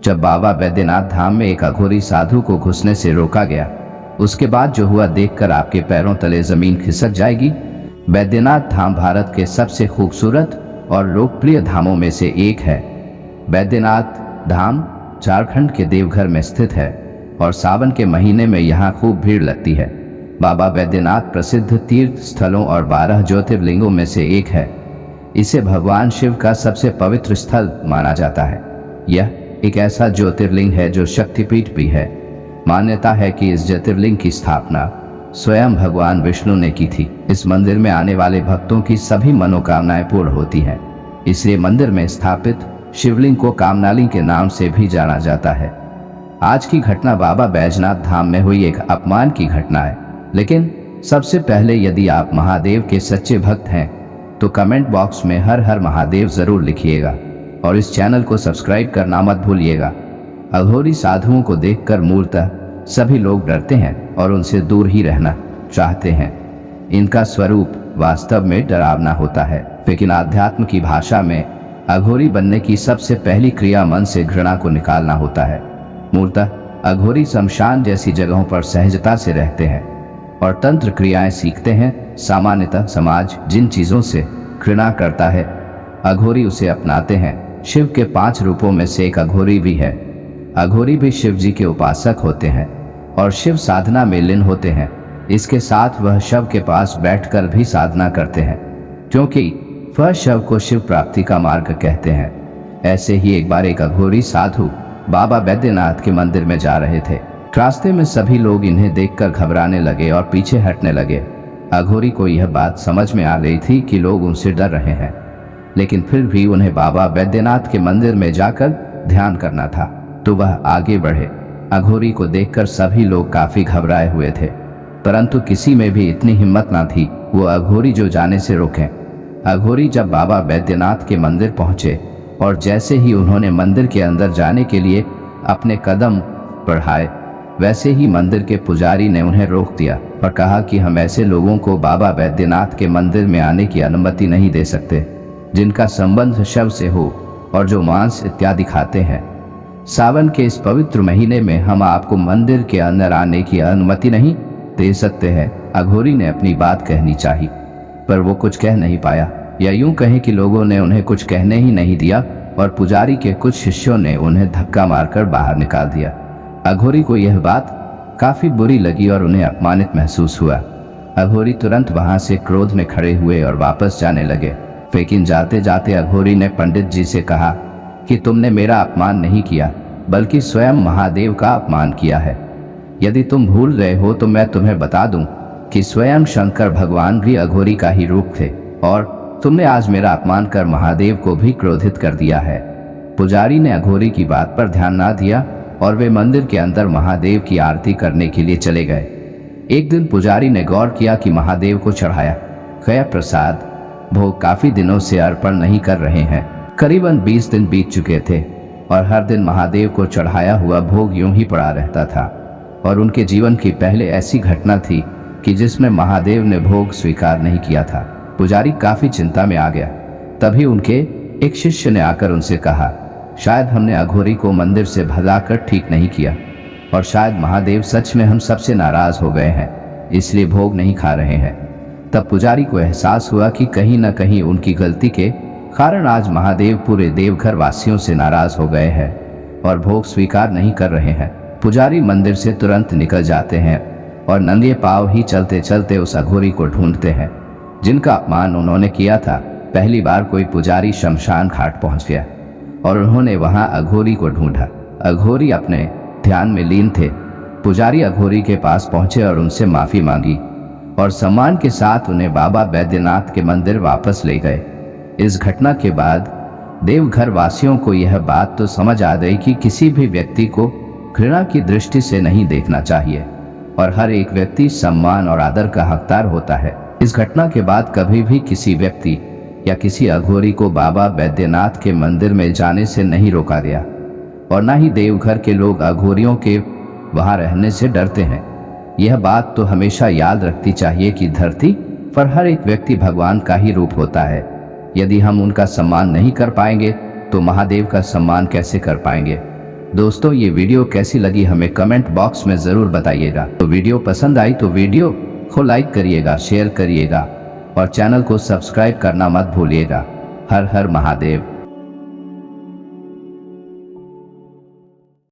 जब बाबा बैद्यनाथ धाम में एक अघोरी साधु को घुसने से रोका गया, उसके बाद जो हुआ देखकर आपके पैरों तले जमीन खिसक जाएगी। बैद्यनाथ धाम भारत के सबसे खूबसूरत और लोकप्रिय धामों में से एक है। बैद्यनाथ धाम झारखंड के देवघर में स्थित है और सावन के महीने में यहाँ खूब भीड़ लगती है। बाबा बैद्यनाथ प्रसिद्ध तीर्थ स्थलों और 12 ज्योतिर्लिंगों में से एक है। इसे भगवान शिव का सबसे पवित्र स्थल माना जाता है। यह एक ऐसा ज्योतिर्लिंग है जो शक्तिपीठ भी है। मान्यता है कि इस ज्योतिर्लिंग की स्थापना स्वयं भगवान विष्णु ने की थी। इस मंदिर में आने वाले भक्तों की सभी मनोकामनाएं पूर्ण होती हैं। इसलिए मंदिर में स्थापित शिवलिंग को कामनालिंग के नाम से भी जाना जाता है। आज की घटना बाबा बैजनाथ धाम में हुई एक अपमान की घटना है, लेकिन सबसे पहले यदि आप महादेव के सच्चे भक्त हैं तो कमेंट बॉक्स में हर हर महादेव जरूर लिखिएगा और इस चैनल को सब्सक्राइब करना मत भूलिएगा। अघोरी साधुओं को देखकर मूलतः सभी लोग डरते हैं और उनसे दूर ही रहना चाहते हैं। इनका स्वरूप वास्तव में डरावना होता है, लेकिन आध्यात्म की भाषा में अघोरी बनने की सबसे पहली क्रिया मन से घृणा को निकालना होता है। मूलतः अघोरी शमशान जैसी जगहों पर सहजता से रहते हैं और तंत्र क्रियाएं सीखते हैं। सामान्यतः समाज जिन चीजों से घृणा करता है, अघोरी उसे अपनाते हैं। शिव के 5 रूपों में से एक अघोरी भी है। अघोरी भी शिव जी के उपासक होते हैं और शिव साधना में लीन होते हैं। इसके साथ वह शव के पास बैठकर भी साधना करते हैं, क्योंकि वह शव को शिव प्राप्ति का मार्ग कहते हैं। ऐसे ही एक बार एक अघोरी साधु बाबा बैद्यनाथ के मंदिर में जा रहे थे। रास्ते में सभी लोग इन्हें देखकर घबराने लगे और पीछे हटने लगे। अघोरी को यह बात समझ में आ गई थी कि लोग उनसे डर रहे हैं, लेकिन फिर भी उन्हें बाबा बैद्यनाथ के मंदिर में जाकर ध्यान करना था, तो वह आगे बढ़े। अघोरी को देखकर सभी लोग काफी घबराए हुए थे, परंतु किसी में भी इतनी हिम्मत ना थी वो अघोरी जो जाने से रोकें। अघोरी जब बाबा बैद्यनाथ के मंदिर पहुंचे और जैसे ही उन्होंने मंदिर के अंदर जाने के लिए अपने कदम बढ़ाए, वैसे ही मंदिर के पुजारी ने उन्हें रोक दिया और कहा कि हम ऐसे लोगों को बाबा बैद्यनाथ के मंदिर में आने की अनुमति नहीं दे सकते जिनका संबंध शव से हो और जो मांस इत्यादि खाते हैं। सावन के इस पवित्र महीने में हम आपको मंदिर के अंदर आने की अनुमति नहीं दे सकते हैं। अघोरी ने अपनी बात कहनी चाहिए, पर वो कुछ कह नहीं पाया, या यूं कहें कि लोगों ने उन्हें कुछ कहने ही नहीं दिया और पुजारी के कुछ शिष्यों ने उन्हें धक्का मारकर बाहर निकाल दिया। अघोरी को यह बात काफी बुरी लगी और उन्हें अपमानित महसूस हुआ। अघोरी तुरंत वहां से क्रोध में खड़े हुए और वापस जाने लगे। लेकिन जाते जाते अघोरी ने पंडित जी से कहा कि तुमने मेरा अपमान नहीं किया, बल्कि स्वयं महादेव का अपमान किया है। यदि तुम भूल रहे हो तो मैं तुम्हें बता दूं कि स्वयं शंकर भगवान भी अघोरी का ही रूप थे और तुमने आज मेरा अपमान कर महादेव को भी क्रोधित कर दिया है। पुजारी ने अघोरी की बात पर ध्यान ना दिया और वे मंदिर के अंदर महादेव की आरती करने के लिए चले गए। एक दिन पुजारी ने गौर किया कि महादेव को चढ़ाया गया प्रसाद भोग काफी दिनों से अर्पण नहीं कर रहे हैं। करीबन 20 दिन बीत चुके थे और हर दिन महादेव को चढ़ाया हुआ भोग यूं ही पड़ा रहता था और उनके जीवन की पहले ऐसी घटना थी कि जिसमें महादेव ने भोग स्वीकार नहीं किया था। पुजारी काफी चिंता में आ गया। तभी उनके एक शिष्य ने आकर उनसे कहा, शायद हमने अघोरी को मंदिर से भगाकर ठीक नहीं किया और शायद महादेव सच में हम सबसे नाराज हो गए हैं, इसलिए भोग नहीं खा रहे हैं। तब पुजारी को एहसास हुआ कि कहीं न कहीं उनकी गलती के कारण आज महादेव पूरे देवघर वासियों से नाराज हो गए हैं और भोग स्वीकार नहीं कर रहे हैं। पुजारी मंदिर से तुरंत निकल जाते हैं और नंगे पांव ही चलते चलते उस अघोरी को ढूंढते हैं जिनका अपमान उन्होंने किया था। पहली बार कोई पुजारी शमशान घाट पहुंच गया और उन्होंने वहां अघोरी को ढूंढा। अघोरी अपने ध्यान में लीन थे। पुजारी अघोरी के पास पहुंचे और उनसे माफी मांगी और सम्मान के साथ उन्हें बाबा बैद्यनाथ के मंदिर वापस ले गए। इस घटना के बाद देवघर वासियों को यह बात तो समझ आ गई कि किसी भी व्यक्ति को घृणा की दृष्टि से नहीं देखना चाहिए और हर एक व्यक्ति सम्मान और आदर का हकदार होता है। इस घटना के बाद कभी भी किसी व्यक्ति या किसी अघोरी को बाबा बैद्यनाथ के मंदिर में जाने से नहीं रोका गया और न ही देवघर के लोग अघोरियों के वहां रहने से डरते हैं। यह बात तो हमेशा याद रखनी चाहिए कि धरती पर हर एक व्यक्ति भगवान का ही रूप होता है। यदि हम उनका सम्मान नहीं कर पाएंगे तो महादेव का सम्मान कैसे कर पाएंगे। दोस्तों ये वीडियो कैसी लगी हमें कमेंट बॉक्स में ज़रूर बताइएगा। तो वीडियो पसंद आई तो वीडियो को लाइक करिएगा, शेयर करिएगा और चैनल को सब्सक्राइब करना मत भूलिएगा। हर हर महादेव।